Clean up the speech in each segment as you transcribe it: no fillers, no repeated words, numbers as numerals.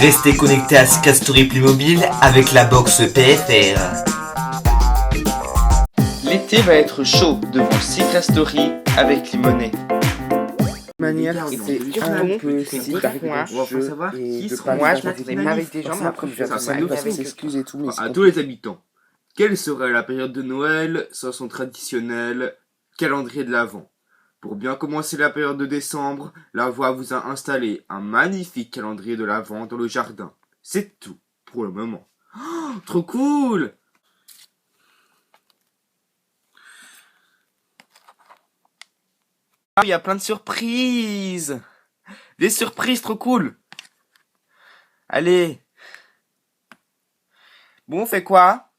Restez connectés à Secret Story Playmobil avec la box PFR. L'été va être chaud devant Secret Story avec Limonet. Manière c'était un peu si moi, on va savoir qui sont moi, je m'attendais pas avec des gens, mais après, ça ça nous parce fait qu'on s'excuse et tout, mais À tous les habitants, quelle serait la période de Noël sans son traditionnel calendrier de l'Avent? Pour bien commencer la période de décembre, la voix vous a installé un magnifique calendrier de l'Avent dans le jardin. C'est tout pour le moment. Oh, trop cool! Il y a plein de surprises. Des surprises trop cool. Allez. Bon, on fait quoi?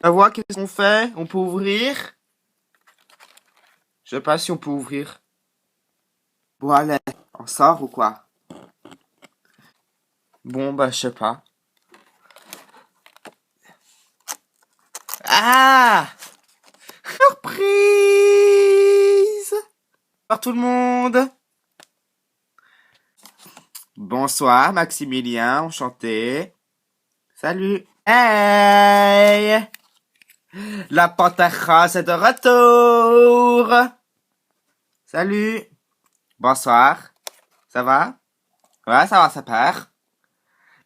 La voix, qu'est-ce qu'on fait? On peut ouvrir? Je sais pas si on peut ouvrir. Bon, allez. On sort ou quoi? Bon, bah, je sais pas. Ah! Surprise! Bonsoir tout le monde! Bonsoir Maximilien, enchanté. Salut! Hey! La panthère rose est de retour! Salut! Bonsoir. Ça va? Ouais, ça va, ça perd.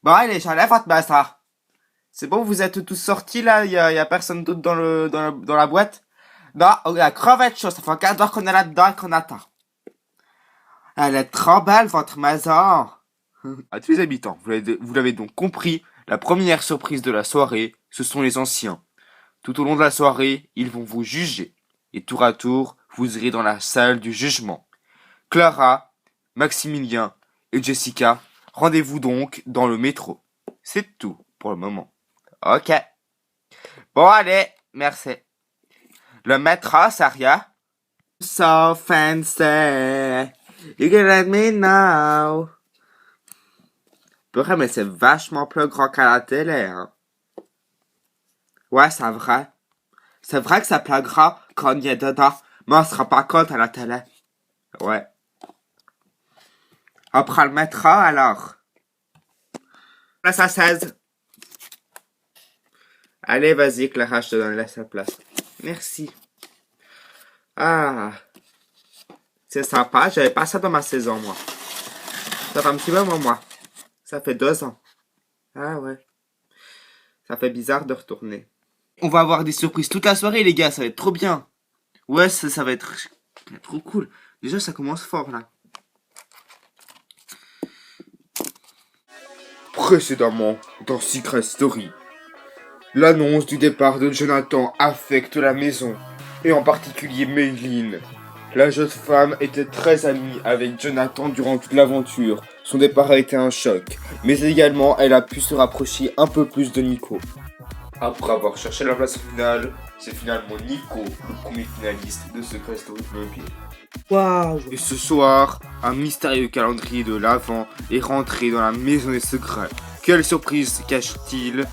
Bon, allez, j'enlève votre ça. C'est bon, vous êtes tous sortis là, y a personne d'autre dans la boîte? Non, la crevette chaude, ça fait 4 heures qu'on est là-dedans et qu'on attend. Elle est trop belle, votre maison. À tous les habitants, vous l'avez donc compris, la première surprise de la soirée, ce sont les anciens. Tout au long de la soirée, ils vont vous juger. Et tour à tour, vous irez dans la salle du jugement. Clara, Maximilien et Jessica, rendez-vous donc dans le métro. C'est tout pour le moment. Ok. Bon, allez, merci. Le métro, Saria. So fancy. You can let me know. Purée, mais c'est vachement plus grand qu'à la télé, hein. Ouais, c'est vrai. C'est vrai que c'est plus grand quand on y est dedans, mais on se rend pas compte à la télé. Ouais. On prend le métro, alors. Place à 16. Allez, vas-y, Clara, je te donne la place. Merci. Ah. C'est sympa, j'avais pas ça dans ma saison, moi. Ça fait un petit moment, moi. Ça fait 2 ans. Ah ouais. Ça fait bizarre de retourner. On va avoir des surprises toute la soirée, les gars, ça va être trop bien. Ouais, ça va être trop cool. Déjà, ça commence fort, là. Précédemment, dans Secret Story. L'annonce du départ de Jonathan affecte la maison, et en particulier Maylin. La jeune femme était très amie avec Jonathan durant toute l'aventure. Son départ a été un choc, mais également elle a pu se rapprocher un peu plus de Nico. Après avoir cherché la place finale, c'est finalement Nico, le premier finaliste de Secret Story Playmobil. waouh. Et ce soir, un mystérieux calendrier de l'Avent est rentré dans la maison des secrets. Quelle surprise cache-t-il?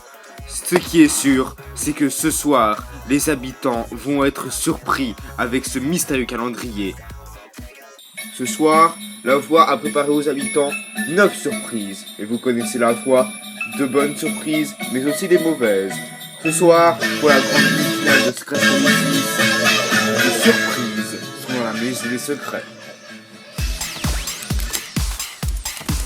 Ce qui est sûr, c'est que ce soir, les habitants vont être surpris avec ce mystérieux calendrier. Ce soir, la voix a préparé aux habitants 9 surprises. Et vous connaissez la voix, de bonnes surprises, mais aussi des mauvaises. Ce soir, pour la grande finale de Secret Story 6, les surprises sont dans la maison des secrets.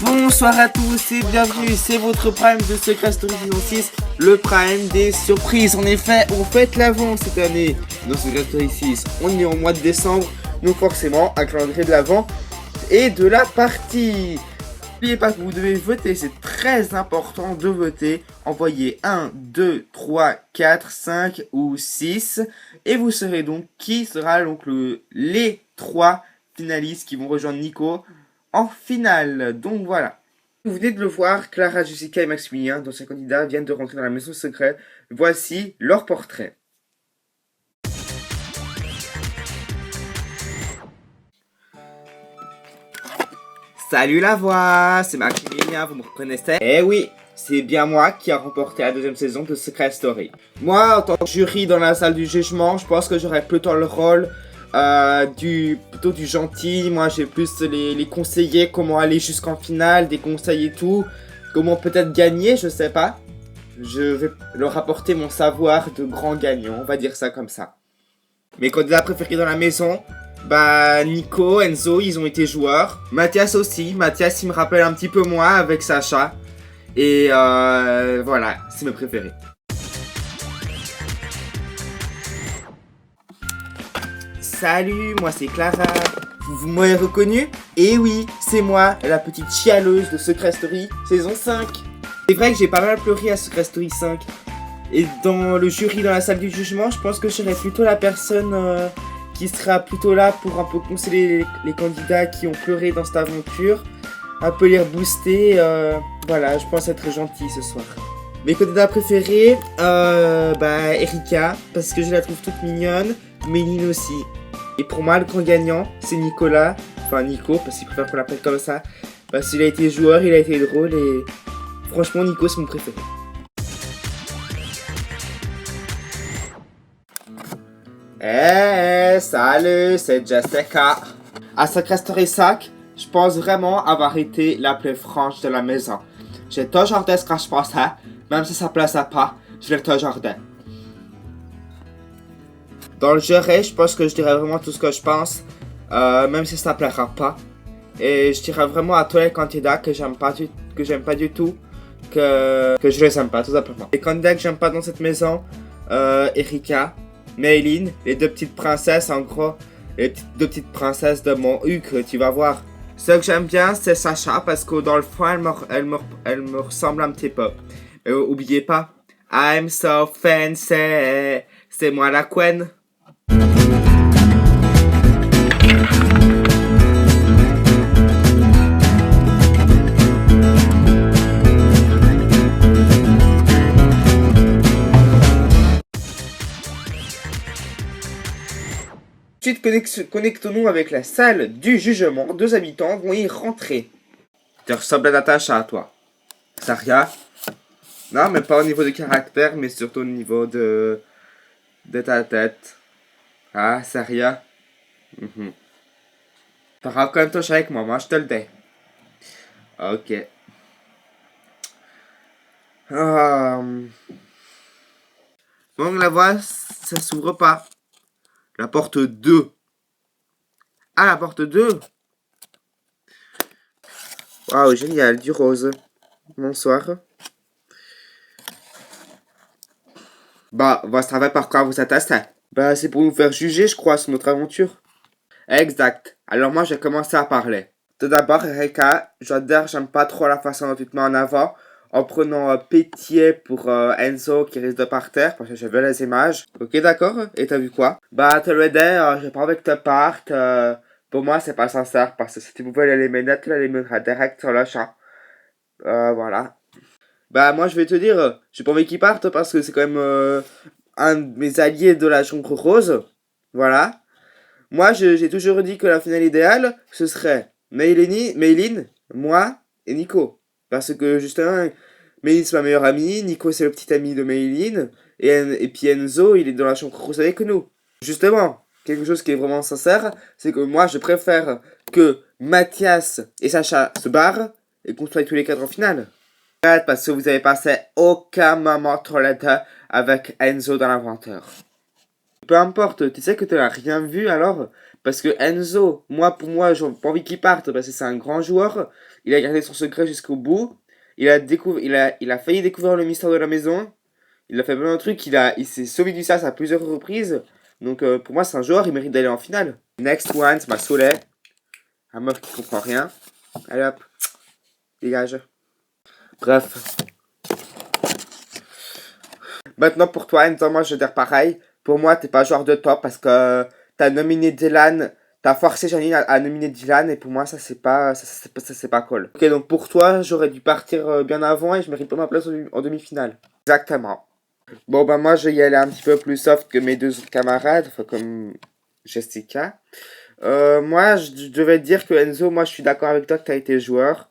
Bonsoir à tous et bienvenue, c'est votre prime de Secret Story saison 6, le prime des surprises. En effet, on fête l'Avent cette année dans Secret Story 6. On est au mois de décembre, donc forcément un calendrier de l'Avent et de la partie. N'oubliez pas que vous devez voter, c'est très important de voter. Envoyez 1, 2, 3, 4, 5 ou 6 et vous saurez donc qui sera donc les 3 finalistes qui vont rejoindre Nico en finale. Donc voilà. Vous venez de le voir, Clara, Jessica et Maximilien, dont ces candidats viennent de rentrer dans la maison secrète. Voici leur portrait. Salut la voix, c'est Maximilien, vous me reconnaissez? Eh oui, c'est bien moi qui a remporté la 2e saison de Secret Story. Moi, en tant que jury dans la salle du jugement, je pense que j'aurais plutôt le rôle plutôt du gentil. Moi, j'ai plus les conseiller comment aller jusqu'en finale, des conseils et tout. Comment peut-être gagner, je sais pas. Je vais leur apporter mon savoir de grand gagnant, on va dire ça comme ça. Mes candidats préférés dans la maison, bah Nico, Enzo, ils ont été joueurs. Mathias aussi. Mathias, il me rappelle un petit peu moi avec Sacha. Et voilà, c'est mes préférés. Salut, moi c'est Clara. Vous m'avez reconnu? Eh oui, c'est moi, la petite chialeuse de Secret Story, saison 5. C'est vrai que j'ai pas mal pleuré à Secret Story 5. Et dans le jury, dans la salle du jugement, je pense que je serais plutôt la personne qui sera plutôt là pour un peu conseiller les candidats qui ont pleuré dans cette aventure. Un peu les rebooster. Voilà, je pense être gentil ce soir. Mes candidats préférés, bah Erika, parce que je la trouve toute mignonne. Méline aussi. Et pour moi, le grand gagnant, c'est Nicolas. Enfin, Nico, parce qu'il préfère qu'on l'appelle comme ça. Parce qu'il a été joueur, il a été drôle et... Franchement, Nico, c'est mon préféré. Hey, salut, c'est Jessica. À Secret Story 5, je pense vraiment avoir été la plus franche de la maison. J'ai toujours dit ce que je pensais, même si ça plaisait pas, je l'ai toujours dit. Dans le jury, je pense que je dirais vraiment tout ce que je pense, même si ça plaira pas. Et je dirais vraiment à tous les candidats que j'aime pas du tout, que je les aime pas, tout simplement. Les candidats que j'aime pas dans cette maison, Erika, Mayline, les deux petites princesses, en gros, les deux petites princesses de mon Huc, tu vas voir. Ce que j'aime bien, c'est Sacha, parce que dans le fond, elle me ressemble un petit peu. Mais oubliez pas, I'm so fancy, c'est moi la queen. Ensuite, connectons-nous avec la salle du jugement. Deux habitants vont y rentrer. Tu ressembles à Natacha, toi. Saria? Non, mais pas au niveau de caractère, mais surtout au niveau de ta tête. Ah, Saria? T'auras quand même touché avec moi, je te le dis. Ok. Bon, la voix, ça s'ouvre pas. La porte 2. Ah, la porte 2. Waouh, génial, du rose. Bonsoir. Bah, vous savez par quoi vous êtes assis. Bah, c'est pour nous faire juger, je crois, sur notre aventure. Exact. Alors moi, je vais commencer à parler. Tout d'abord, Erika, je dois te dire, j'aime pas trop la façon dont tu te mets en avant. En prenant pitié pour Enzo qui risque de partir, parce que je veux les images. Ok, d'accord. Et t'as vu quoi? Bah, te le dis, j'ai pas envie que tu partes. Pour moi, c'est pas sincère, parce que si tu pouvais l'éliminer, tu l'élimineras direct sur le champ. Voilà. Bah, moi, je vais te dire, j'ai pas envie qu'il parte, parce que c'est quand même un de mes alliés de la chambre rose. Voilà. Moi, j'ai toujours dit que la finale idéale, ce serait Mayline, moi et Nico. Parce que justement, Mayline c'est ma meilleure amie, Nico c'est le petit ami de Mayline, et puis Enzo il est dans la chambre rose avec nous. Justement, quelque chose qui est vraiment sincère, c'est que moi je préfère que Mathias et Sacha se barrent et qu'on soit tous les quatre en finale. Parce que vous avez passé aucun moment trop les deux avec Enzo dans l'aventure. Peu importe, tu sais que tu n'as rien vu alors. Parce que Enzo, pour moi, j'ai pas envie qu'il parte parce que c'est un grand joueur. Il a gardé son secret jusqu'au bout. Il a failli découvrir le mystère de la maison. Il a fait plein de trucs. Il s'est sauvé du sas à plusieurs reprises. Donc pour moi, c'est un joueur, il mérite d'aller en finale. Next one, c'est ma Soleil. Un meuf qui comprend rien. Allez hop, dégage. Bref. Maintenant pour toi, Enzo, moi je veux dire pareil. Pour moi, t'es pas joueur de top parce que t'as nominé Dylan, t'as forcé Janine à nominer Dylan et pour moi ça c'est pas cool. Ok, donc pour toi, j'aurais dû partir bien avant et je mérite pas ma place en demi-finale. Exactement. Bon bah moi je vais y aller un petit peu plus soft que mes deux autres camarades, enfin comme Jessica. Moi je devais te dire que Enzo, moi je suis d'accord avec toi que t'as été joueur.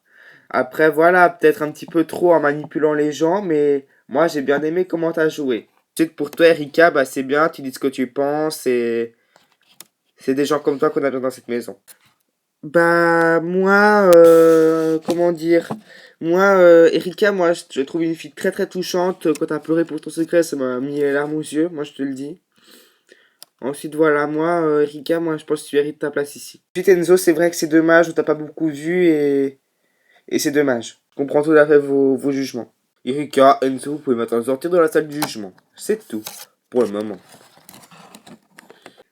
Après voilà, peut-être un petit peu trop en manipulant les gens, mais moi j'ai bien aimé comment t'as joué. Ensuite pour toi Erika, bah c'est bien, tu dis ce que tu penses et C'est des gens comme toi qu'on a besoin dans cette maison. Bah, moi, comment dire? Moi, Erika, moi, je trouve une fille très très touchante. Quand t'as pleuré pour ton secret, ça m'a mis les larmes aux yeux, moi, je te le dis. Ensuite, voilà, moi, Erika, moi, je pense que tu mérites ta place ici. Ensuite, Enzo, c'est vrai que c'est dommage, on t'a pas beaucoup vu et c'est dommage. Je comprends tout à fait vos jugements. Erika, Enzo, vous pouvez maintenant sortir de la salle du jugement. C'est tout, pour le moment.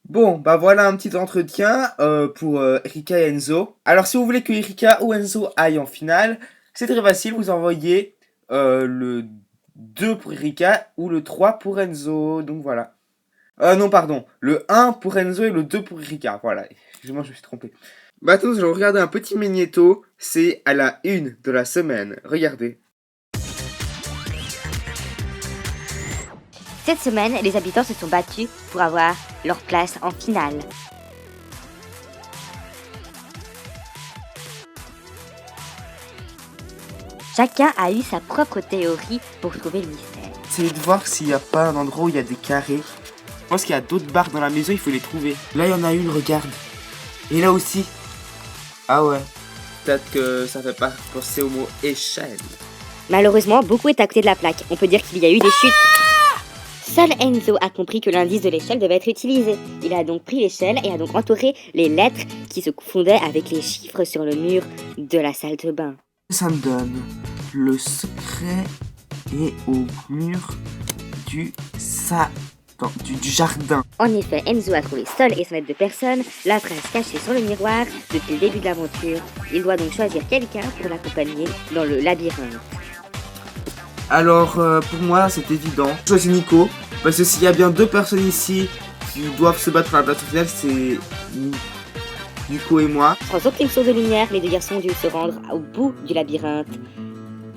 Bon, bah voilà un petit entretien pour Erika et Enzo. Alors, si vous voulez que Erika ou Enzo aillent en finale, c'est très facile, vous envoyez le 2 pour Erika ou le 3 pour Enzo. Donc voilà. Non, pardon. Le 1 pour Enzo et le 2 pour Erika. Voilà. Excusez-moi, je me suis trompé. Maintenant, nous allons regarder un petit magnéto. C'est à la 1 de la semaine. Regardez. Cette semaine, les habitants se sont battus pour avoir leur place en finale. Chacun a eu sa propre théorie pour trouver le mystère. Essayez de voir s'il n'y a pas un endroit où il y a des carrés. Je pense qu'il y a d'autres barres dans la maison, il faut les trouver. Là, il y en a une, regarde. Et là aussi. Ah ouais. Peut-être que ça fait pas penser au mot échelle. Malheureusement, beaucoup est à côté de la plaque. On peut dire qu'il y a eu des chutes. Seul Enzo a compris que l'indice de l'échelle devait être utilisé. Il a donc pris l'échelle et a donc entouré les lettres qui se confondaient avec les chiffres sur le mur de la salle de bain. Ça me donne le secret est au mur du jardin. En effet, Enzo a trouvé seul et sans aide de personne la phrase cachée sur le miroir depuis le début de l'aventure. Il doit donc choisir quelqu'un pour l'accompagner dans le labyrinthe. Alors, pour moi, c'est évident. Je choisis Nico, parce que s'il y a bien 2 personnes ici qui doivent se battre pour la place finale, c'est Nico et moi. Sans aucune source de lumière, les deux garçons ont dû se rendre au bout du labyrinthe.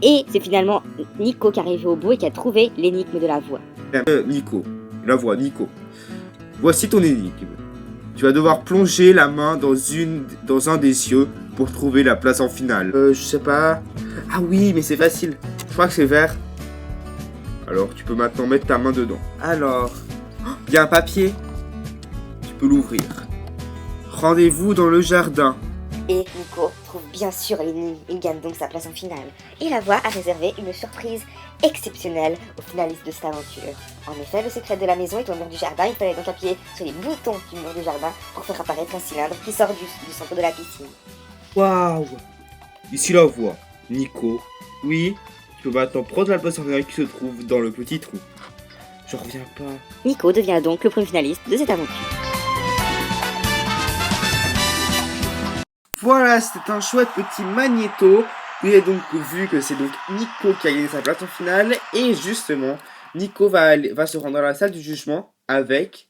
Et c'est finalement Nico qui est arrivé au bout et qui a trouvé l'énigme de la voix. Nico, la voix, Nico. Voici ton énigme. Tu vas devoir plonger la main dans un des yeux pour trouver la place en finale. Je sais pas. Ah oui, mais c'est facile. Je crois que c'est vert. Alors, tu peux maintenant mettre ta main dedans. Alors, il y a un papier. Tu peux l'ouvrir. Rendez-vous dans le jardin. Et Nico trouve bien sûr l'énigme, il gagne donc sa place en finale. Et la voix a réservé une surprise exceptionnelle aux finalistes de cette aventure. En effet, le secret de la maison est au mur du jardin, il fallait donc appuyer sur les boutons du mur du jardin pour faire apparaître un cylindre qui sort du centre de la piscine. Waouh! Ici la voix. Nico. Oui, tu peux maintenant prendre la place en finale qui se trouve dans le petit trou. Je reviens pas. Nico devient donc le premier finaliste de cette aventure. Voilà, c'était un chouette petit magnéto. Vous avez donc vu que c'est donc Nico qui a gagné sa place en finale. Et justement, Nico va se rendre dans la salle du jugement avec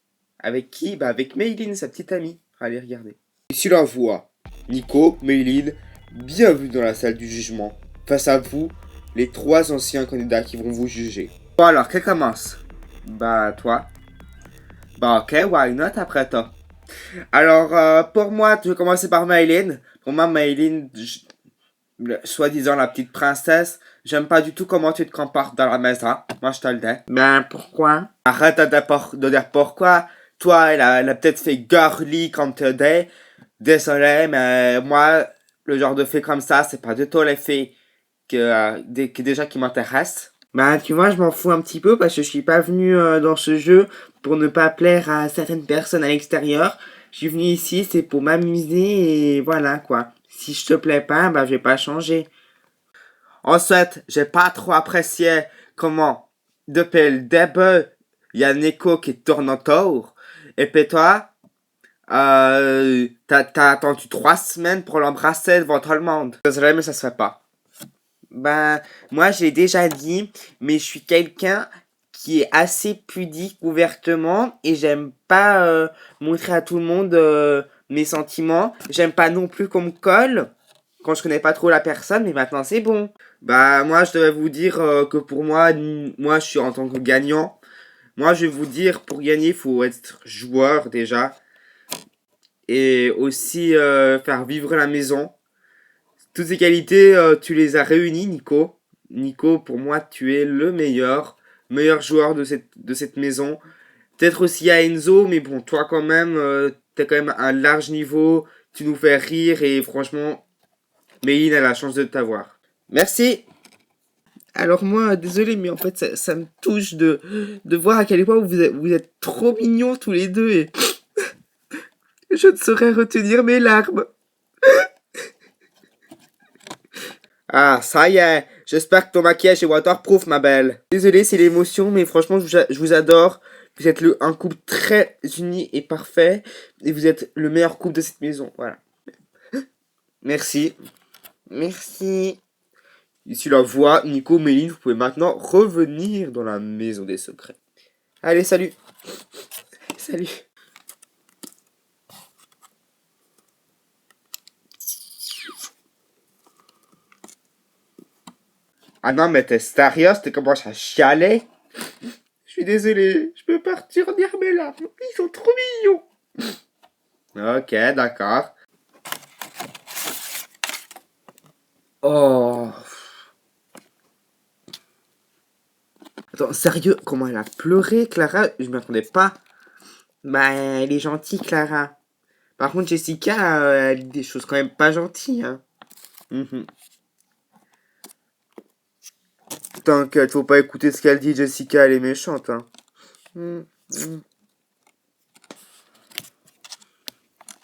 qui? Bah avec Mayline, sa petite amie. Allez, regardez. Ici la voix. Nico, Mayline, bienvenue dans la salle du jugement. Face à vous, les 3 anciens candidats qui vont vous juger. Bon alors, qui commence? Bah toi. Bah ok, why not après toi? Alors, pour moi, je vais commencer par Mayline. Pour moi, Mayline, soi-disant la petite princesse, j'aime pas du tout comment tu te comportes dans la maison. Moi, je te le dis. Ben, pourquoi? Arrête de dire pourquoi. Toi, elle a peut-être fait girly comme tu dis. Désolé, mais moi, le genre de fille comme ça, c'est pas du tout les filles qui m'intéressent. Ben, tu vois, je m'en fous un petit peu parce que je suis pas venu dans ce jeu pour ne pas plaire à certaines personnes à l'extérieur. Je suis venu ici, c'est pour m'amuser et voilà quoi. Si je te plais pas, ben je vais pas changer. Ensuite, j'ai pas trop apprécié comment, depuis le début, il y a Nico qui tourne autour. Et puis toi, t'as attendu 3 semaines pour l'embrasser devant tout le monde. Désolé, mais ça se fait pas. Ben, moi j'ai déjà dit, mais je suis quelqu'un qui est assez pudique ouvertement et j'aime pas montrer à tout le monde mes sentiments. J'aime pas non plus qu'on me colle quand je connais pas trop la personne, mais maintenant c'est bon. Bah moi je devrais vous dire que pour moi je suis en tant que gagnant. Moi je vais vous dire, pour gagner il faut être joueur déjà. Et aussi faire vivre la maison. Toutes ces qualités, tu les as réunies, Nico. Nico, pour moi, tu es le meilleur joueur de cette maison. Peut-être aussi à Enzo, mais bon, toi quand même, t'as quand même un large niveau, tu nous fais rire et franchement, Méline a la chance de t'avoir. Merci. Alors moi, désolé, mais en fait, ça me touche de voir à quel point vous êtes trop mignons tous les deux et je ne saurais retenir mes larmes. Ah, ça y est, j'espère que ton maquillage est waterproof, ma belle. Désolé, c'est l'émotion, mais franchement, je vous adore. Vous êtes un couple très uni et parfait, et vous êtes le meilleur couple de cette maison, voilà. Merci. Merci. Ici la voix, Nico, Méline, vous pouvez maintenant revenir dans la maison des secrets. Allez, salut. Salut. Ah non, mais t'es sérieux, tu commences à chialer? Je suis désolé, je peux pas retenir mes larmes. Ils sont trop mignons. Ok, d'accord. Oh. Attends, sérieux, comment elle a pleuré, Clara? Je m'y attendais pas. Bah, elle est gentille, Clara. Par contre, Jessica, elle dit des choses quand même pas gentilles, hein. T'inquiète, faut pas écouter ce qu'elle dit, Jessica, elle est méchante, hein.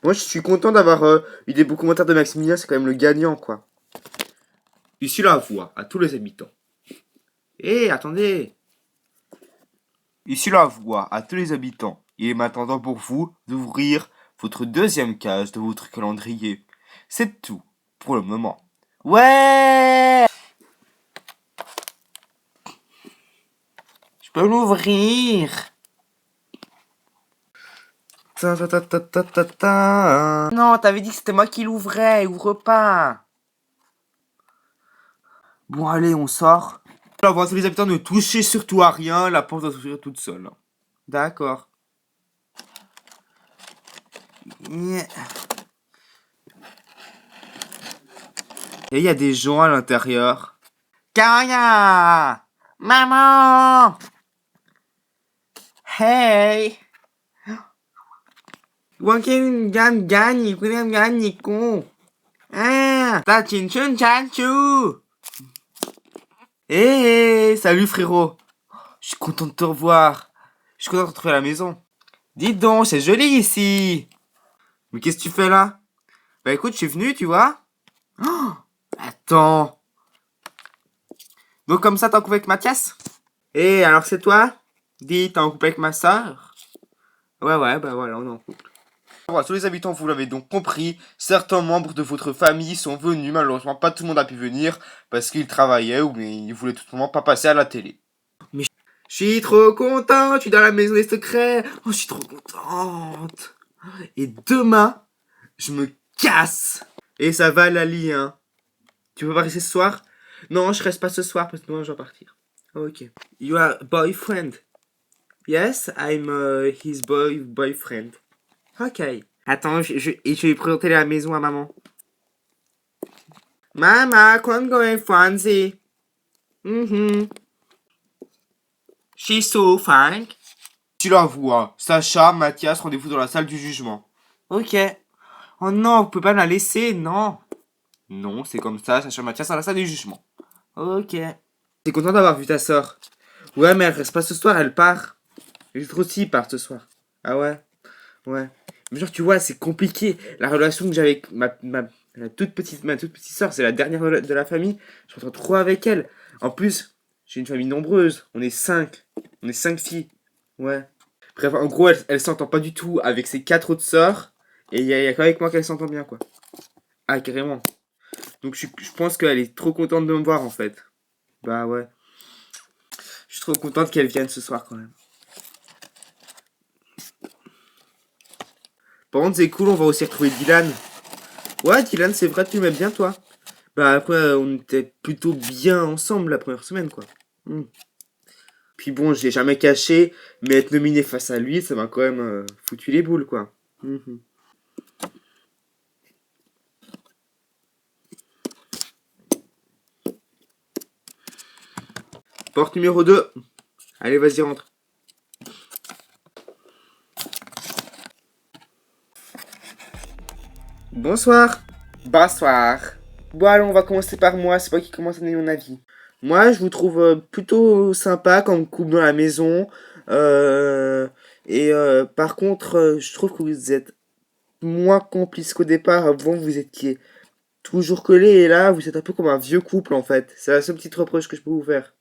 Moi, je suis content d'avoir eu des beaux commentaires de Maximilien, c'est quand même le gagnant, quoi. Ici la voix à tous les habitants. Hé, attendez. Ici la voix à tous les habitants. Il est maintenant temps pour vous d'ouvrir votre deuxième case de votre calendrier. C'est tout pour le moment. Ouais! Je peux l'ouvrir. Non, t'avais dit que c'était moi qui l'ouvrais, ouvre pas. Bon, allez, on sort. La voix à tous les habitants, ne touchez surtout à rien, la porte va s'ouvrir toute seule. D'accord. Et il y a des gens à l'intérieur. Karia! Maman! Hey! Wakin gan gan gan gan niku. Ah! Ta chin chun chanchu! Hé! Salut frérot! Je suis content de te revoir. Je suis content de te retrouver à la maison. Dites donc, c'est joli ici! Mais qu'est-ce que tu fais là? Bah écoute, je suis venu, tu vois. Oh, attends. Donc comme ça, t'es en couple avec Mathias? Et alors c'est toi? Dis, t'es en couple avec ma soeur? Ouais, bah voilà, on est en couple. Voilà, tous les habitants, vous l'avez donc compris, certains membres de votre famille sont venus, malheureusement pas tout le monde a pu venir, parce qu'ils travaillaient ou mais ils voulaient tout simplement pas passer à la télé. Je suis trop content, je suis dans la maison des secrets. Oh, je suis trop contente. Et demain, je me casse. Et ça va, Lali, hein. Tu peux pas rester ce soir? Non, je reste pas ce soir parce que demain je dois partir. Ok. You are boyfriend. Yes, I'm his boyfriend. Ok. Attends, je vais lui présenter la maison à maman. Mama, quand going Franzi? She's so fine. Tu la vois, Sacha, Mathias, rendez-vous dans la salle du jugement. Ok. Oh non, vous pouvez pas me la laisser, non. Non, c'est comme ça, Sacha, Mathias, dans la salle du jugement. Ok. T'es content d'avoir vu ta soeur? Ouais, mais elle reste pas ce soir, elle part. Les autres aussi partent ce soir. Ah ouais? Ouais. Mais genre, tu vois, c'est compliqué. La relation que j'ai avec ma toute petite soeur, c'est la dernière de la famille. Je m'entends trop avec elle. En plus, j'ai une famille nombreuse. On est 5. On est 5 filles. Ouais. Bref, en gros, elle s'entend pas du tout avec ses 4 autres sœurs. Et il y a qu'avec moi qu'elle s'entend bien, quoi. Ah, carrément. Donc, je pense qu'elle est trop contente de me voir, en fait. Bah ouais. Je suis trop contente qu'elle vienne ce soir, quand même. Par contre, c'est cool, on va aussi retrouver Dylan. Ouais, Dylan, c'est vrai, tu m'aimes bien, toi. Bah après, on était plutôt bien ensemble la première semaine, quoi. Puis bon, je l'ai jamais caché, mais être nominé face à lui, ça m'a quand même foutu les boules, quoi. Porte numéro 2. Allez, vas-y, rentre. Bonsoir. Bonsoir. Bon, allons, on va commencer par moi. C'est moi qui commence à donner mon avis. Moi, je vous trouve plutôt sympa comme couple dans la maison. Par contre, je trouve que vous êtes moins complices qu'au départ. Avant, vous étiez toujours collés et là, vous êtes un peu comme un vieux couple en fait. C'est la seule petite reproche que je peux vous faire.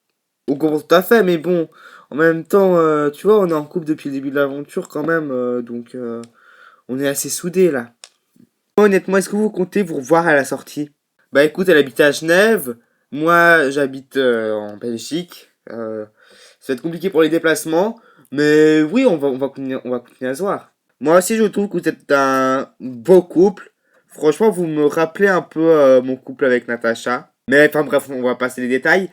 On comprend tout à fait, mais bon, en même temps, tu vois, on est en couple depuis le début de l'aventure quand même, donc on est assez soudés là. Honnêtement, est-ce que vous comptez vous revoir à la sortie? Bah écoute, elle habite à Genève, moi j'habite en Belgique. Ça va être compliqué pour les déplacements, mais oui, on va continuer à se voir. Moi aussi, je trouve que vous êtes un beau couple. Franchement, vous me rappelez un peu mon couple avec Natacha. Mais enfin bref, on va passer les détails.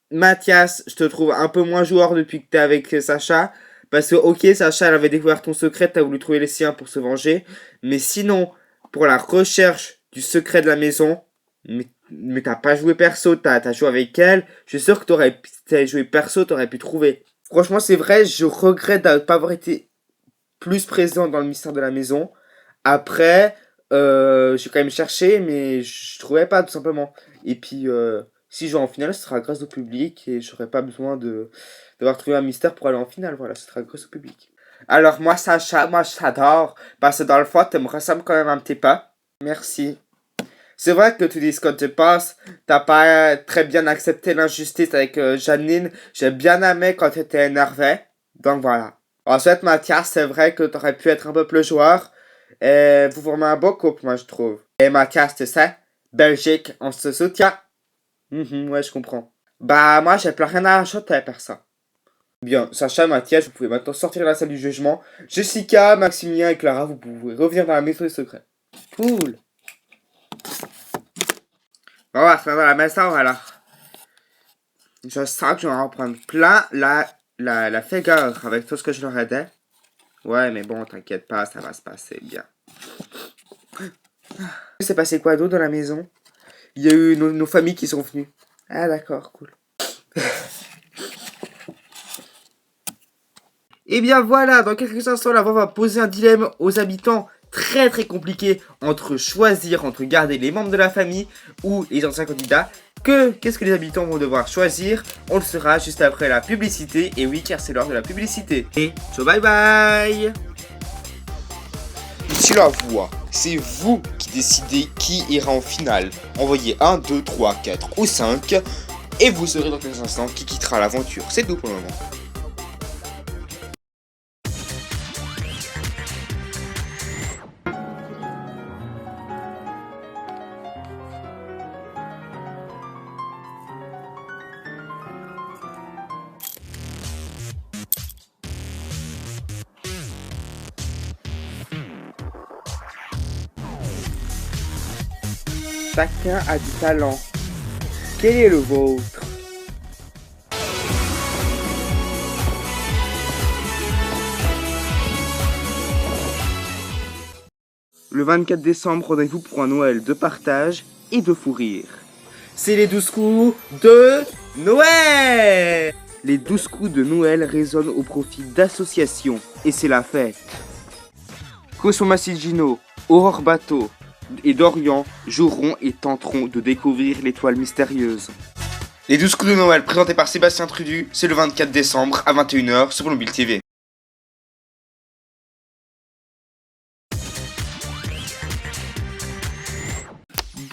Mathias, je te trouve un peu moins joueur depuis que t'es avec Sacha. Parce que ok, Sacha, elle avait découvert ton secret, t'as voulu trouver les siens pour se venger. Mais sinon, pour la recherche du secret de la maison, mais t'as pas joué perso, t'as joué avec elle. Je suis sûr que t'aurais joué perso, t'aurais pu trouver. Franchement, c'est vrai, je regrette de ne pas avoir été plus présent dans le mystère de la maison. Après, j'ai quand même cherché, mais je trouvais pas, tout simplement. Et puis, si je vais en finale, ce sera grâce au public et j'aurai pas besoin d'avoir trouvé un mystère pour aller en finale. Voilà, ce sera grâce au public. Alors, moi, Sacha, moi, je t'adore. Parce que dans le fond, tu me ressembles quand même un petit peu. Merci. C'est vrai que tu dis ce que tu penses. T'as pas très bien accepté l'injustice avec Janine. J'ai bien aimé quand tu étais énervé. Donc voilà. Ensuite, Mathias, c'est vrai que tu aurais pu être un peu plus joueur. Et vous formez un beau couple, moi, je trouve. Et Mathias, tu sais, Belgique, on se soutient. Ouais, je comprends. Bah, moi, j'ai plus rien à acheter à personne. Bien, Sacha, Mathias, vous pouvez maintenant sortir de la salle du jugement. Jessica, Maximilien et Clara, vous pouvez revenir dans la maison des secrets. Cool. On va faire dans la maison, alors. Je sens que je vais en prendre plein la figure avec tout ce que je leur ai dit. Ouais, mais bon, t'inquiète pas, ça va se passer bien. Il s'est passé quoi d'autre dans la maison? Il y a eu nos familles qui sont venues. Ah d'accord, cool. Et bien voilà, dans quelques instants, la voix va poser un dilemme aux habitants très très compliqué entre choisir, entre garder les membres de la famille ou les anciens candidats. Qu'est-ce que les habitants vont devoir choisir? On le saura juste après la publicité. Et oui, car c'est l'heure de la publicité. Et ciao, bye bye. Ici la voix, c'est vous qui décidez qui ira en finale. Envoyez 1, 2, 3, 4 ou 5 et vous saurez dans quelques instants qui quittera l'aventure. C'est tout pour le moment. Chacun a du talent. Quel est le vôtre? Le 24 décembre, rendez-vous pour un Noël de partage et de fou rire. C'est les 12 coups de Noël! Les 12 coups de Noël résonnent au profit d'associations et c'est la fête. Cosmo Massigino, Aurore Bateau et Dorian joueront et tenteront de découvrir l'étoile mystérieuse. Les 12 coups de Noël présentés par Sébastien Trudu, c'est le 24 décembre à 21h sur Mobile TV.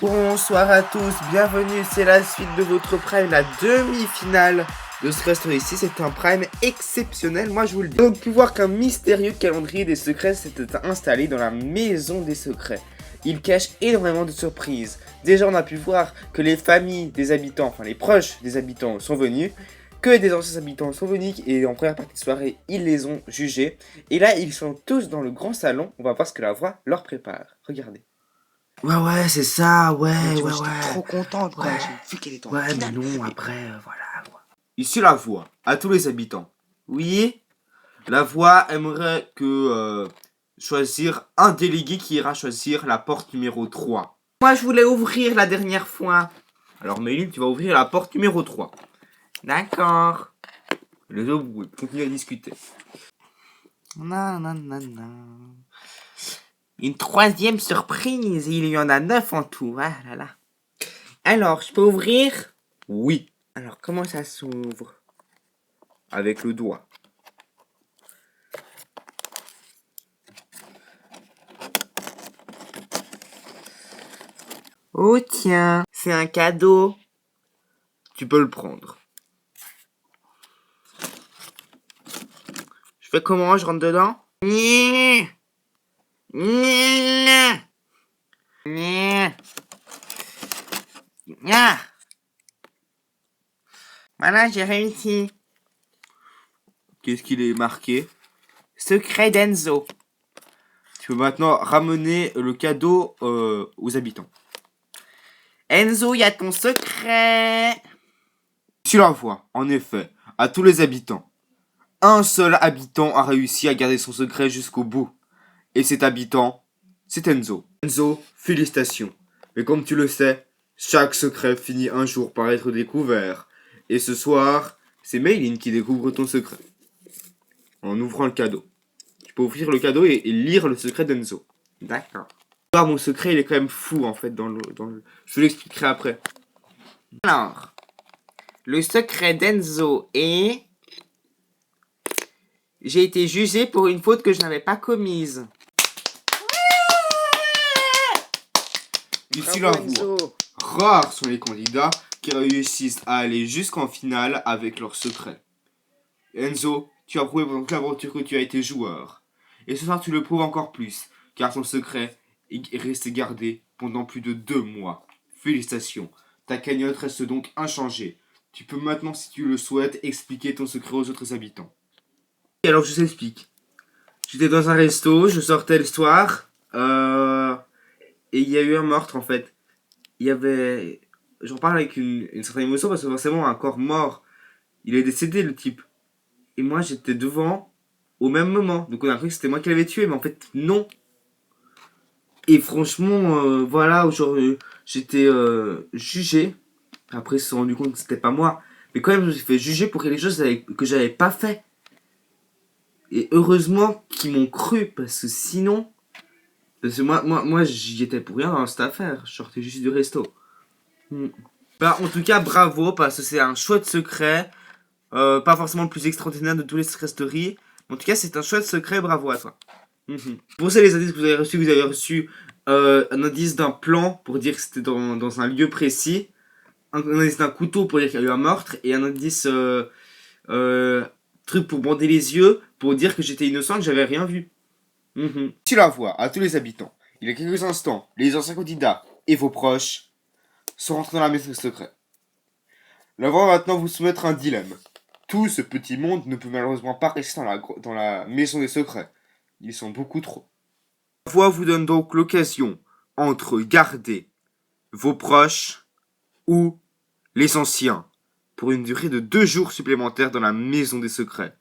Bonsoir à tous, bienvenue, c'est la suite de votre prime, la demi-finale de Secret Story 6. C'est un prime exceptionnel, moi je vous le dis. On a pu voir qu'un mystérieux calendrier des secrets s'était installé dans la maison des secrets. Il cache énormément de surprises. Déjà on a pu voir que les familles des habitants, enfin les proches des habitants sont venus, que des anciens habitants sont venus et en première partie de soirée ils les ont jugés. Et là ils sont tous dans le grand salon, on va voir ce que la voix leur prépare. Regardez. Ouais, c'est ça, ouais. Trop contente, quoi. J'ai vu qu'elle était en finale. Mais non, après, voilà, quoi. Ici la voix, à tous les habitants. Oui, la voix aimerait que choisir un délégué qui ira choisir la porte numéro 3. Moi, je voulais ouvrir la dernière fois. Alors, Méline, tu vas ouvrir la porte numéro 3. D'accord. Les autres, vous pouvez continuer à discuter. une troisième surprise. Il y en a 9 en tout. Ah là là. Alors, je peux ouvrir? Oui, Alors, comment ça s'ouvre? avec le doigt. Oh tiens, c'est un cadeau. Tu peux le prendre. Je fais comment? Je rentre dedans? Nyeh. Nyeh. Nyeh. Ah. Voilà, j'ai réussi. Qu'est-ce qu'il est marqué? Secret d'Enzo. Tu peux maintenant ramener le cadeau aux habitants. Enzo, il y a ton secret. Tu la vois, en effet, à tous les habitants. Un seul habitant a réussi à garder son secret jusqu'au bout. Et cet habitant, c'est Enzo. Enzo, félicitations. Mais comme tu le sais, chaque secret finit un jour par être découvert. Et ce soir, c'est Mayline qui découvre ton secret. En ouvrant le cadeau. Tu peux ouvrir le cadeau et lire le secret d'Enzo. D'accord. Ah, mon secret, il est quand même fou, en fait, dans le... Je te l'expliquerai après. Alors, le secret d'Enzo est... J'ai été jugé pour une faute que je n'avais pas commise. Ici la voix. Rares sont les candidats qui réussissent à aller jusqu'en finale avec leur secret. Enzo, tu as prouvé pendant toute l'aventure que tu as été joueur. Et ce soir tu le prouves encore plus, car ton secret est resté gardé pendant plus de 2 mois. Félicitations, ta cagnotte reste donc inchangée. Tu peux maintenant, si tu le souhaites, expliquer ton secret aux autres habitants. Alors je t'explique. J'étais dans un resto, je sortais le soir, et il y a eu un meurtre en fait. Il y avait... J'en parle avec une certaine émotion parce que forcément un corps mort, il est décédé le type. Et moi j'étais devant au même moment. Donc on a cru que c'était moi qui l'avais tué, mais en fait non. Et franchement, voilà, aujourd'hui j'étais jugé. Après ils se sont rendus compte que c'était pas moi. Mais quand même je me suis fait juger pour quelque chose que j'avais pas fait. Et heureusement qu'ils m'ont cru, parce que sinon... Parce que moi j'y étais pour rien dans cette affaire. Je sortais juste du resto. Bah, en tout cas, bravo, parce que c'est un chouette secret. Pas forcément le plus extraordinaire de tous les secret stories. En tout cas, c'est un chouette secret, bravo à toi. Pour ça, les indices que vous avez reçu un indice d'un plan pour dire que c'était dans un lieu précis. Un indice d'un couteau pour dire qu'il y a eu un meurtre. Et un indice... truc pour bander les yeux, pour dire que j'étais innocent, que j'avais rien vu. Tu la vois, à tous les habitants. Il y a quelques instants, les anciens candidats et vos proches sont rentrés dans la maison secret. Là, on va maintenant vous soumettre un dilemme. Tout ce petit monde ne peut malheureusement pas rester dans la maison des secrets. Ils sont beaucoup trop. La voix vous donne donc l'occasion entre garder vos proches ou les anciens pour une durée de 2 jours supplémentaires dans la maison des secrets.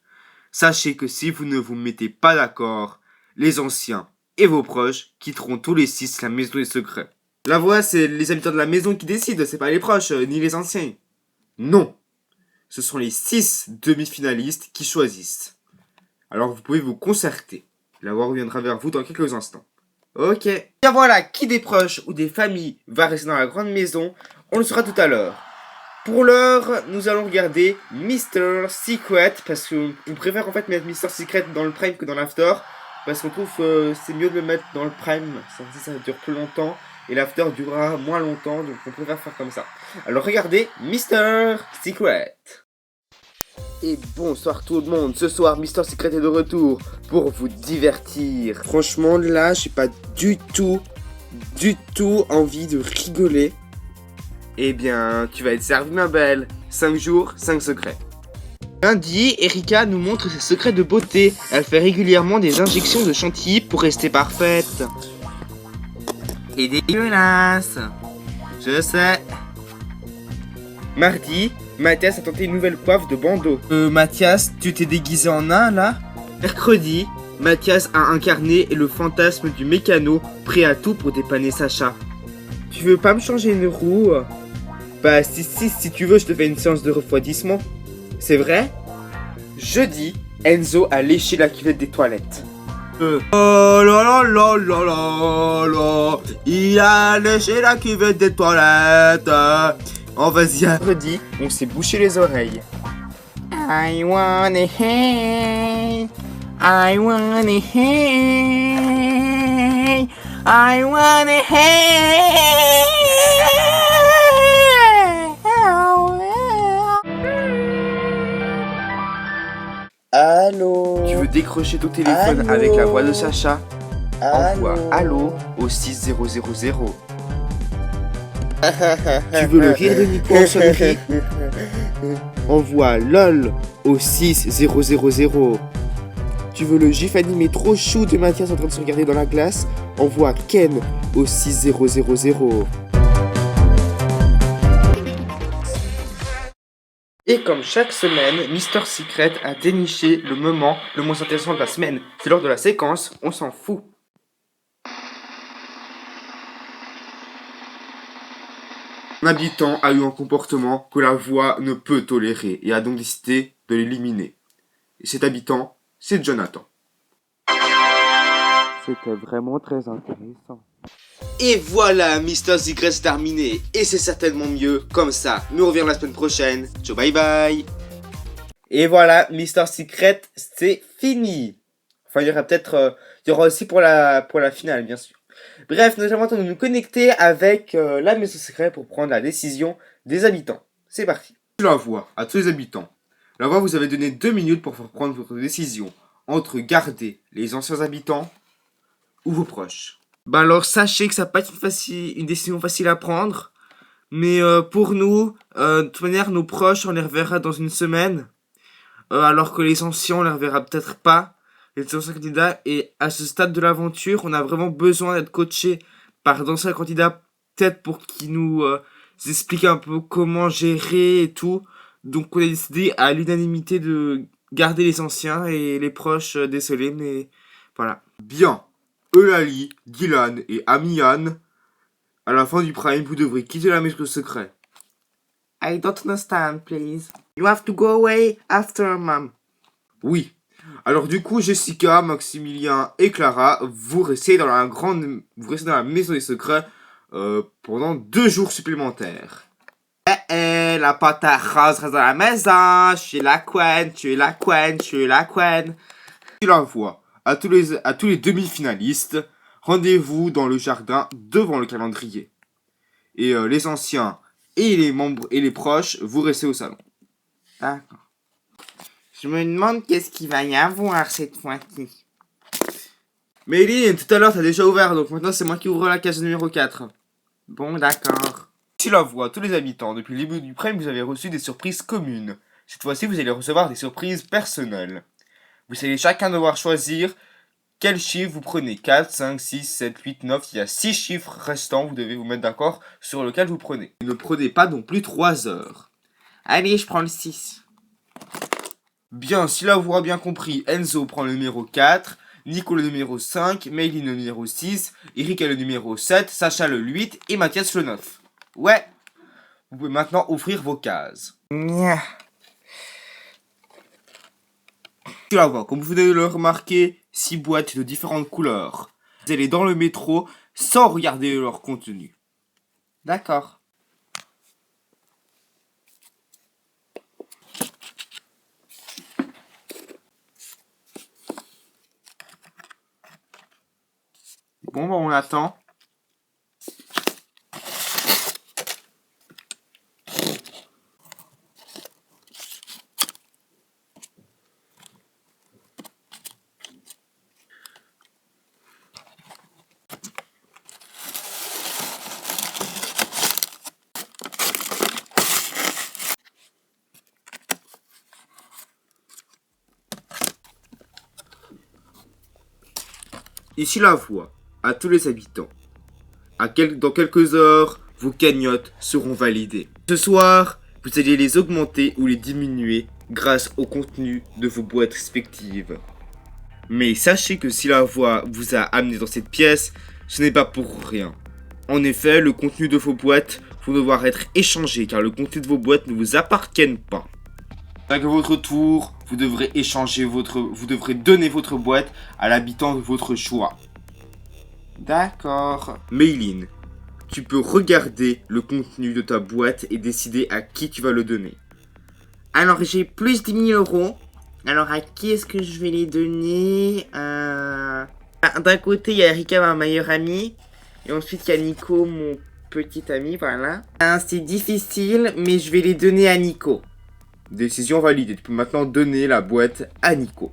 Sachez que si vous ne vous mettez pas d'accord, les anciens et vos proches quitteront tous les 6 la maison des secrets. La voix, c'est les habitants de la maison qui décident, c'est pas les proches, ni les anciens. Non, ce sont les 6 demi-finalistes qui choisissent. Alors vous pouvez vous concerter. La voix reviendra vers vous dans quelques instants. Ok. Bien voilà, qui des proches ou des familles va rester dans la grande maison, on le saura tout à l'heure. Pour l'heure, nous allons regarder Mr. Secret, parce qu'on préfère en fait mettre Mr. Secret dans le prime que dans l'after, parce qu'on trouve que c'est mieux de le mettre dans le prime, ça dure plus longtemps, et l'after durera moins longtemps, donc on préfère faire comme ça. Alors regardez Mr. Secret. Et bonsoir tout le monde, ce soir Mr. Secret est de retour pour vous divertir. Franchement là, j'ai pas du tout envie de rigoler. Eh bien, tu vas être servi ma belle. 5 jours, 5 secrets. Lundi, Erika nous montre ses secrets de beauté. Elle fait régulièrement des injections de chantilly pour rester parfaite. Et dégueulasse. Je sais. Mardi, Mathias a tenté une nouvelle coiffe de bandeau. Mathias, tu t'es déguisé en nain là? Mercredi, Mathias a incarné le fantasme du mécano, prêt à tout pour dépanner Sacha. Tu veux pas me changer une roue? Bah si tu veux, je te fais une séance de refroidissement. C'est vrai? Jeudi, Enzo a léché la cuvette des toilettes. Oh là là là là là là. Il a léché la cuvette des toilettes. Oh vas-y, redis, on s'est bouché les oreilles. I wanna hate, I wanna hate, I wanna hate. Allô? Tu veux décrocher ton téléphone Allô? avec la voix de Sacha? Envoie Allô? allô au 6000. Tu veux le rire de Nico en sonnerie? Envoie LOL au 6000. Tu veux le gif animé trop chou de Mathias en train de se regarder dans la glace? Envoie Ken au 6000. Et comme chaque semaine, Mister Secret a déniché le moment le moins intéressant de la semaine. C'est lors de la séquence, on s'en fout. Un habitant a eu un comportement que la voix ne peut tolérer et a donc décidé de l'éliminer. Et cet habitant, c'est Jonathan. C'était vraiment très intéressant. Et voilà, Mister Secret c'est terminé. Et c'est certainement mieux comme ça. Nous reviendrons la semaine prochaine. Ciao, bye bye. Et voilà, Mister Secret, c'est fini. Enfin, il y aura peut-être... il y aura aussi pour la finale, bien sûr. Bref, nous allons nous connecter avec la maison secrète pour prendre la décision des habitants. C'est parti. La voix à tous les habitants. La voix, vous avez donné 2 minutes pour faire prendre votre décision entre garder les anciens habitants ou vos proches. Bah alors, sachez que ça va pas être une décision facile à prendre. Mais pour nous, de toute manière, nos proches, on les reverra dans une semaine. Alors que les anciens, on les reverra peut-être pas. Les anciens candidats, et à ce stade de l'aventure, on a vraiment besoin d'être coaché par d'anciens candidats, peut-être pour qu'ils nous expliquent un peu comment gérer et tout. Donc on a décidé à l'unanimité de garder les anciens et les proches, désolé, mais voilà. Bien, Eulalie, Dylan et Amian, à la fin du prime, vous devrez quitter la maison secrète. I don't understand, please. You have to go away after, mom. Oui. Alors du coup, Jessica, Maximilien et Clara, vous restez dans la maison des secrets pendant 2 jours supplémentaires. La pâte à rose reste dans la maison. Je suis la Quen, tu es la Quen, tu es la Quen. Tu l'envoies à tous les demi-finalistes. Rendez-vous dans le jardin devant le calendrier. Et les anciens et les membres et les proches, vous restez au salon. D'accord. Je me demande qu'est-ce qu'il va y avoir cette fois-ci. Méline, tout à l'heure t'as déjà ouvert, donc maintenant c'est moi qui ouvre la case numéro 4. Bon, d'accord. Si la voix, tous les habitants, depuis le début du prime, vous avez reçu des surprises communes. Cette fois-ci, vous allez recevoir des surprises personnelles. Vous allez chacun devoir choisir quel chiffre vous prenez. 4, 5, 6, 7, 8, 9. Il y a 6 chiffres restants, vous devez vous mettre d'accord sur lequel vous prenez. Ne prenez pas non plus 3 heures. Allez, je prends le 6. Bien, si là vous aurez bien compris, Enzo prend le numéro 4, Nico le numéro 5, Mayline le numéro 6, Erika le numéro 7, Sacha le 8 et Mathias le 9. Ouais, vous pouvez maintenant ouvrir vos cases. Tu la vois, comme vous venez de le remarquer, 6 boîtes de différentes couleurs. Vous allez dans le métro sans regarder leur contenu. D'accord. Bon, on attend. Ici la voix à tous les habitants. Dans quelques heures, vos cagnottes seront validées. Ce soir, vous allez les augmenter ou les diminuer grâce au contenu de vos boîtes respectives. Mais sachez que si la voix vous a amené dans cette pièce, ce n'est pas pour rien. En effet, le contenu de vos boîtes va devoir être échangé car le contenu de vos boîtes ne vous appartiennent pas. À votre tour, vous devrez vous devrez donner votre boîte à l'habitant de votre choix. D'accord. Maylin, tu peux regarder le contenu de ta boîte et décider à qui tu vas le donner. Alors, j'ai plus de 10 000 euros. Alors, à qui est-ce que je vais les donner D'un côté, il y a Erika, ma meilleure amie. Et ensuite, il y a Nico, mon petit ami, voilà. C'est difficile, mais je vais les donner à Nico. Décision validée. Tu peux maintenant donner la boîte à Nico.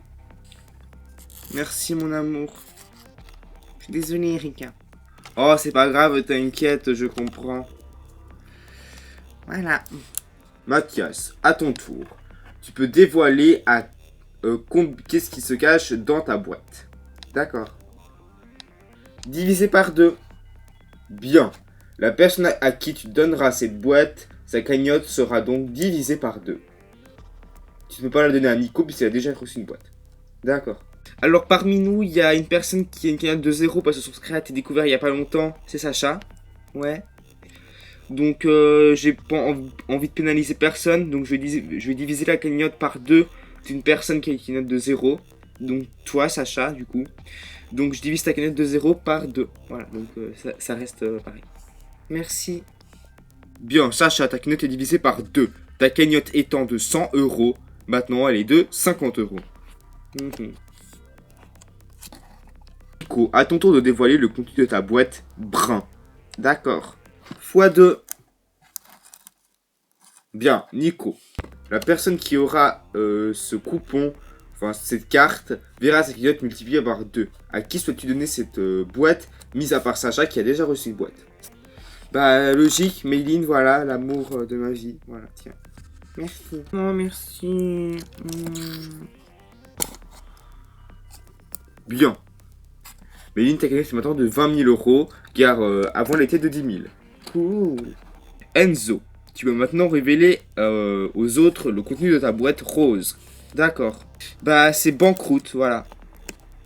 Merci, mon amour. Je suis désolé, Erika. Oh, c'est pas grave, t'inquiète, je comprends. Voilà. Mathias, à ton tour. Tu peux dévoiler qu'est-ce qui se cache dans ta boîte. D'accord. Divisé par 2. Bien. La personne à qui tu donneras cette boîte, sa cagnotte sera donc divisée par 2. Tu ne peux pas la donner à Nico puisqu'il a déjà reçu une boîte. D'accord. Alors, parmi nous, il y a une personne qui a une cagnotte de 0 parce que son secret a été découvert il y a pas longtemps. C'est Sacha. Ouais. Donc, j'ai pas envie de pénaliser personne. Donc, je vais diviser la cagnotte par 2 d'une personne qui a une cagnotte de 0. Donc, toi, Sacha, du coup. Donc, je divise ta cagnotte de 0 par 2. Voilà, donc ça reste pareil. Merci. Bien, Sacha, ta cagnotte est divisée par 2. Ta cagnotte étant de 100 euros, maintenant elle est de 50 euros. Nico, à ton tour de dévoiler le contenu de ta boîte brun. D'accord. x2. Bien, Nico. La personne qui aura ce coupon, enfin cette carte, verra sa cagnotte multipliée par 2. À qui souhaites-tu donner cette boîte, mis à part Sacha qui a déjà reçu une boîte? Bah, logique, Maylin, voilà, l'amour de ma vie. Voilà, tiens. Merci. Oh, merci. Bien. Maylin, ta cagnotte est maintenant de 20 000 euros, car avant elle était de 10 000. Cool. Enzo, tu peux maintenant révéler aux autres le contenu de ta boîte rose. D'accord. Bah, c'est banqueroute, voilà.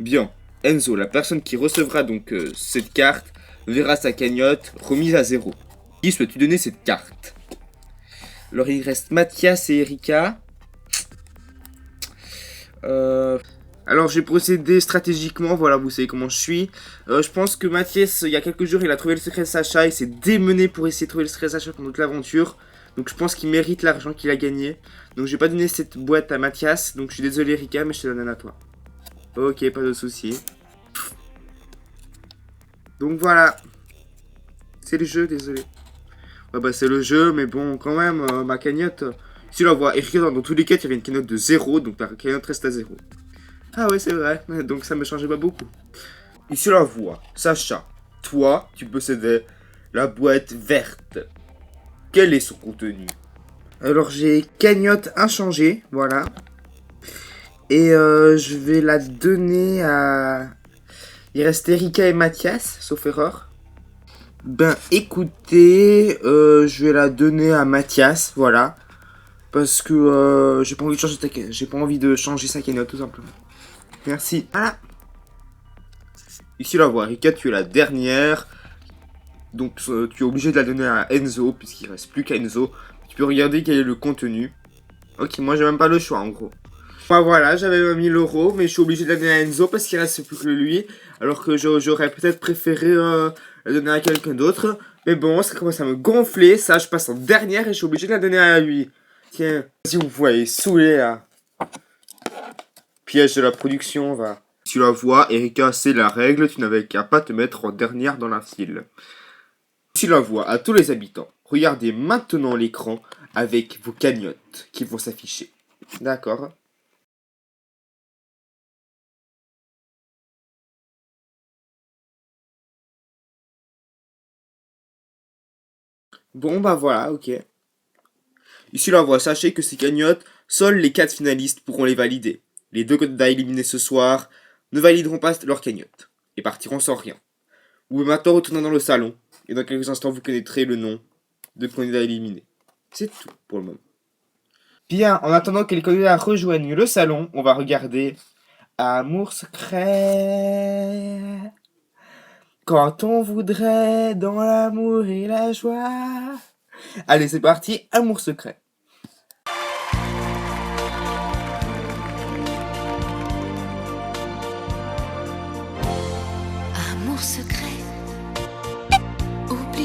Bien. Enzo, la personne qui recevra donc cette carte, verra sa cagnotte remise à 0. Qui souhaites-tu donner cette carte? Alors, il reste Mathias et Erika. Alors, j'ai procédé stratégiquement, voilà, vous savez comment je suis. Je pense que Mathias, il y a quelques jours, il a trouvé le secret de Sacha. Il s'est démené pour essayer de trouver le secret de Sacha pendant toute l'aventure. Donc, je pense qu'il mérite l'argent qu'il a gagné. Donc, je vais pas donner cette boîte à Mathias. Donc, je suis désolé, Erika, mais je te la donne à toi. Ok, pas de souci. Donc, voilà. C'est le jeu, désolé. Ouais, bah, c'est le jeu, mais bon, quand même, ma cagnotte... Si tu la vois, Erika, dans tous les cas, tu avais une cagnotte de 0, donc ta cagnotte reste à 0. Ah ouais, c'est vrai, donc ça me changeait pas beaucoup. Ici la voix, Sacha, toi, tu possédais la boîte verte. Quel est son contenu? Alors j'ai cagnotte inchangée, voilà. Et je vais la donner à... Il reste Erika et Mathias, sauf erreur. Ben écoutez, je vais la donner à Mathias, voilà. Parce que j'ai pas envie de changer sa cagnotte, tout simplement. Merci. Voilà. Ici la voix, Erika, tu es la dernière. Donc tu es obligé de la donner à Enzo, puisqu'il reste plus qu'Enzo. Tu peux regarder quel est le contenu. Ok, moi j'ai même pas le choix en gros. Enfin voilà, j'avais 20 000 euros, mais je suis obligé de la donner à Enzo parce qu'il reste plus que lui. Alors que j'aurais peut-être préféré la donner à quelqu'un d'autre. Mais bon, ça commence à me gonfler. Ça, je passe en dernière et je suis obligé de la donner à lui. Tiens, si vous voyez saouler là. Piège de la production, va. Tu la vois, Erika, c'est la règle, tu n'avais qu'à pas te mettre en dernière dans la file. Tu la vois à tous les habitants. Regardez maintenant l'écran avec vos cagnottes qui vont s'afficher. D'accord. Bon bah voilà, ok. Ici la voix, sachez que ces cagnottes, seuls les 4 finalistes pourront les valider. Les 2 candidats éliminés ce soir ne valideront pas leur cagnotte et partiront sans rien. Vous pouvez maintenant retourner dans le salon et dans quelques instants vous connaîtrez le nom de candidats éliminés. C'est tout pour le moment. Bien, en attendant que les candidats rejoignent le salon, on va regarder Amour secret. Quand on voudrait dans l'amour et la joie. Allez, c'est parti, Amour secret.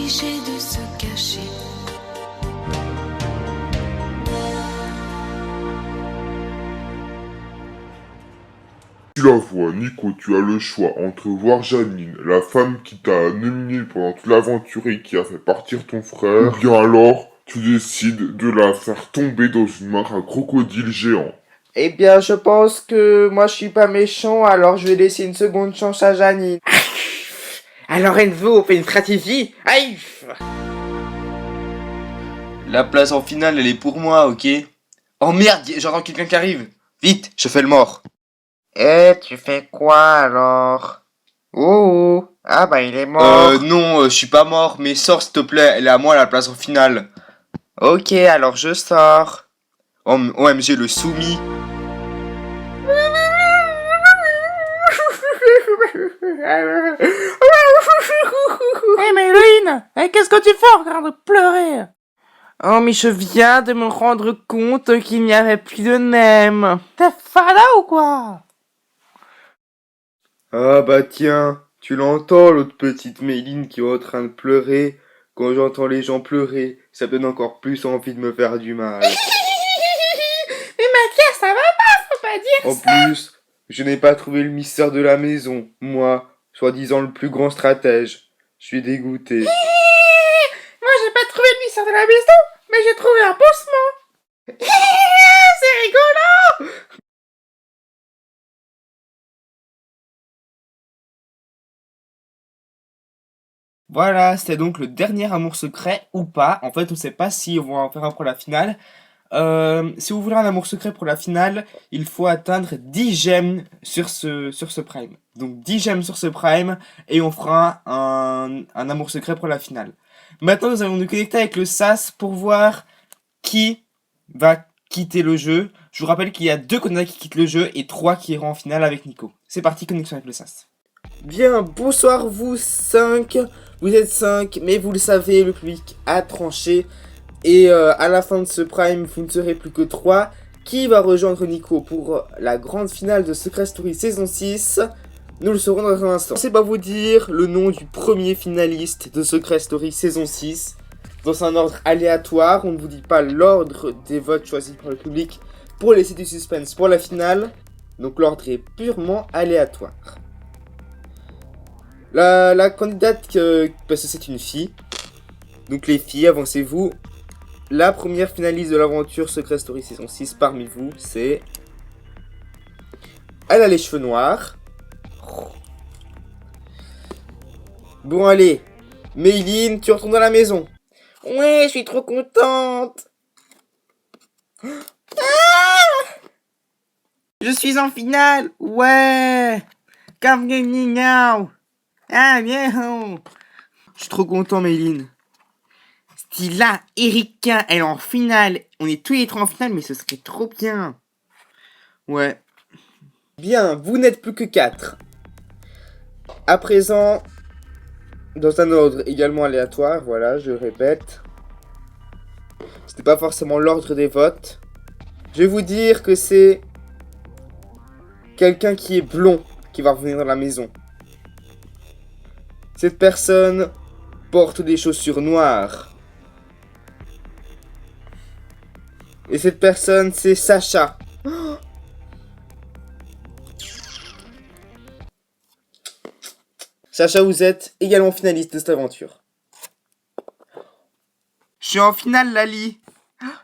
obligé de se cacher. Tu la vois, Nico, tu as le choix entre voir Janine, la femme qui t'a nominé pendant toute l'aventure et qui a fait partir ton frère, ou bien alors tu décides de la faire tomber dans une mare à crocodile géant. Eh bien, je pense que moi je suis pas méchant, alors je vais laisser une seconde chance à Janine. Alors Enzo, on fait une stratégie. Aïe! La place en finale, elle est pour moi, ok? Oh merde, j'entends quelqu'un qui arrive. Vite, je fais le mort. Eh, tu fais quoi alors? Oh, ah bah il est mort. Non, je suis pas mort, mais sors s'il te plaît, elle est à moi la place en finale. Ok, alors je sors. OMG, le soumis. Hey Méline, qu'est-ce que tu fais en train de pleurer? Oh mais je viens de me rendre compte qu'il n'y avait plus de nem. T'es fada ou quoi? Ah bah tiens, tu l'entends l'autre petite Méline qui est en train de pleurer. Quand j'entends les gens pleurer, ça me donne encore plus envie de me faire du mal. Mais Mathias, ça va pas, faut pas dire En plus, je n'ai pas trouvé le mystère de la maison. Moi, soi-disant le plus grand stratège. Je suis dégoûté. Moi j'ai pas trouvé le mystère de la maison, mais j'ai trouvé un pansement. C'est rigolo. Voilà, c'était donc le dernier amour secret ou pas. En fait, on sait pas si on va en faire un pour la finale. Si vous voulez un amour secret pour la finale, il faut atteindre 10 gemmes sur ce prime. Donc 10 gemmes sur ce prime et on fera un amour secret pour la finale. Maintenant, nous allons nous connecter avec le SAS pour voir qui va quitter le jeu. Je vous rappelle qu'il y a 2 candidats qui quittent le jeu et 3 qui iront en finale avec Nico. C'est parti, connexion avec le SAS. Bien, bonsoir vous 5. Vous êtes 5, mais vous le savez, le public a tranché. Et à la fin de ce prime, vous ne serez plus que 3. Qui va rejoindre Nico pour la grande finale de Secret Story saison 6? Nous le saurons dans un instant. Je ne sais pas vous dire le nom du premier finaliste de Secret Story saison 6. Dans un ordre aléatoire, on ne vous dit pas l'ordre des votes choisis par le public pour laisser du suspense pour la finale. Donc l'ordre est purement aléatoire. La candidate, parce que c'est une fille. Donc les filles, avancez-vous. La première finaliste de l'aventure Secret Story saison 6 parmi vous, c'est... Elle a les cheveux noirs. Bon allez, Méline, tu retournes à la maison. Ouais, je suis trop contente. Ah, je suis en finale. Ouais. Ah bien. Je suis trop content, Méline. Stila, Erika, elle est en finale. On est tous les 3 en finale, mais ce serait trop bien. Ouais. Bien, vous n'êtes plus que 4. À présent, dans un ordre également aléatoire, voilà, je répète. C'était pas forcément l'ordre des votes. Je vais vous dire que c'est quelqu'un qui est blond qui va revenir dans la maison. Cette personne porte des chaussures noires. Et cette personne, c'est Sacha. Oh, Sacha, vous êtes également finaliste de cette aventure. Je suis en finale, Lali.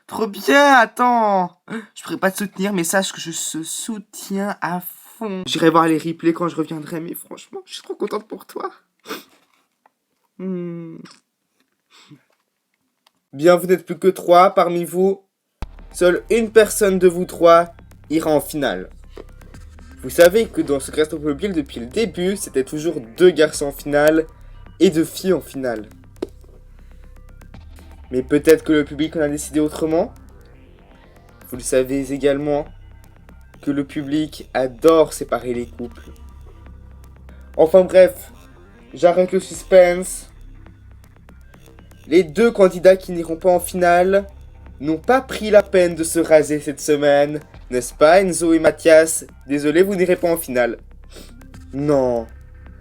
Trop bien, attends. Je pourrais pas te soutenir, mais sache que je te soutiens à fond. J'irai voir les replays quand je reviendrai, mais franchement, je suis trop contente pour toi. Bien, vous n'êtes plus que 3 parmi vous. Seule une personne de vous 3 ira en finale. Vous savez que dans Secret Story Mobile, depuis le début, c'était toujours 2 garçons en finale et 2 filles en finale. Mais peut-être que le public en a décidé autrement. Vous le savez également que le public adore séparer les couples. Enfin bref, j'arrête le suspense. Les 2 candidats qui n'iront pas en finale n'ont pas pris la peine de se raser cette semaine. N'est-ce pas, Enzo et Mathias? Désolé, vous n'irez pas en finale. Non.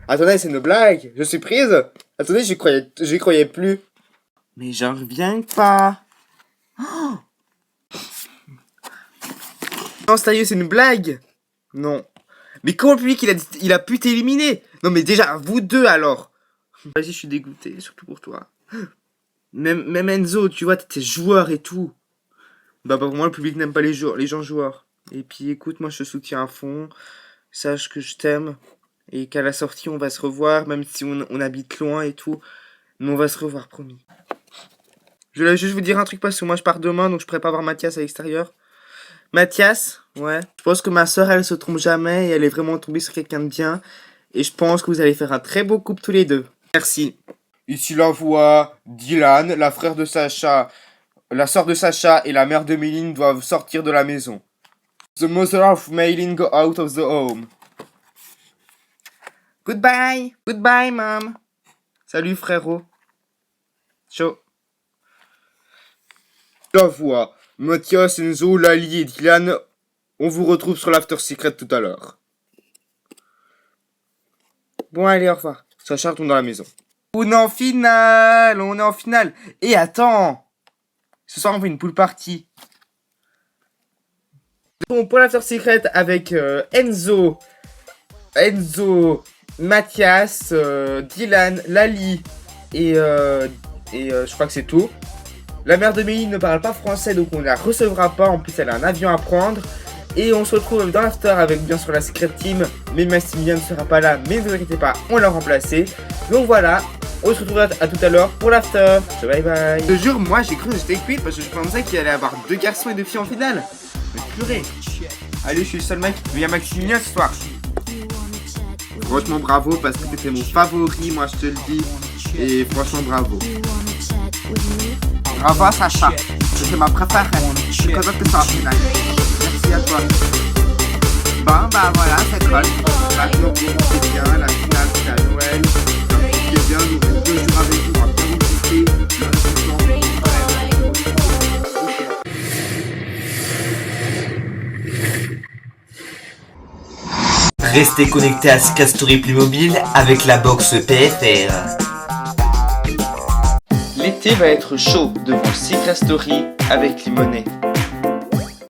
Attendez, c'est une blague. Je suis prise. Attendez, j'y croyais plus. Mais j'en reviens pas. Oh non, sérieux, c'est une blague. Non. Mais comment le public, il a pu t'éliminer? Non, mais déjà, vous deux, alors. Vas-y, je suis dégoûté, surtout pour toi. Même Enzo, tu vois, t'es joueur et tout. Bah, pour moi, le public n'aime pas les gens joueurs. Et puis, écoute, moi, je te soutiens à fond. Sache que je t'aime. Et qu'à la sortie, on va se revoir, même si on habite loin et tout. Mais on va se revoir, promis. Je voulais juste vous dire un truc parce que moi, je pars demain, donc je pourrais pas voir Mathias à l'extérieur. Mathias, ouais. Je pense que ma soeur, elle se trompe jamais et elle est vraiment tombée sur quelqu'un de bien. Et je pense que vous allez faire un très beau couple tous les deux. Merci. Ici la voix, Dylan, la frère de Sacha, la sœur de Sacha et la mère de Méline doivent sortir de la maison. The mother of Méline go out of the home. Goodbye. Goodbye, mom. Salut, frérot. Ciao. La voix, Mathias, Enzo, Lali et Dylan, on vous retrouve sur l'After Secret tout à l'heure. Bon, allez, au revoir. Sacha retourne dans la maison. On est en finale. On est en finale. Et attends. Ce soir, on fait une pool party. Bon, pour l'After Secret avec Enzo, Mathias, Dylan, Lali et je crois que c'est tout. La mère de Méline ne parle pas français, donc on ne la recevra pas. En plus, elle a un avion à prendre. Et on se retrouve dans l'after avec bien sûr la Secret Team. Mais Maximilien ne sera pas là, mais ne vous inquiétez pas, on l'a remplacé. Donc voilà, on se retrouve à tout à l'heure pour l'after. Bye bye. Je te jure, moi j'ai cru que j'étais cuite parce que je pensais qu'il allait y avoir 2 garçons et 2 filles en finale. Mais purée. Allez, je suis le seul mec. Il y a Maximilien ce soir. Franchement bravo parce que t'étais mon favori, moi je te le dis. Et franchement bravo. Bravo à Sacha, c'était ma préférée. Je suis contente que ça soit en finale. Merci à toi. Bon bah voilà, c'est cool. Maintenant c'est bien, la finale c'est à Noël. C'est bien, nous restons 2 jours avec vous, on va bien vous visiter. Restez connectés à Secret Story Playmobil avec la box PFR. L'été va être chaud devant Secret Story avec Limonet.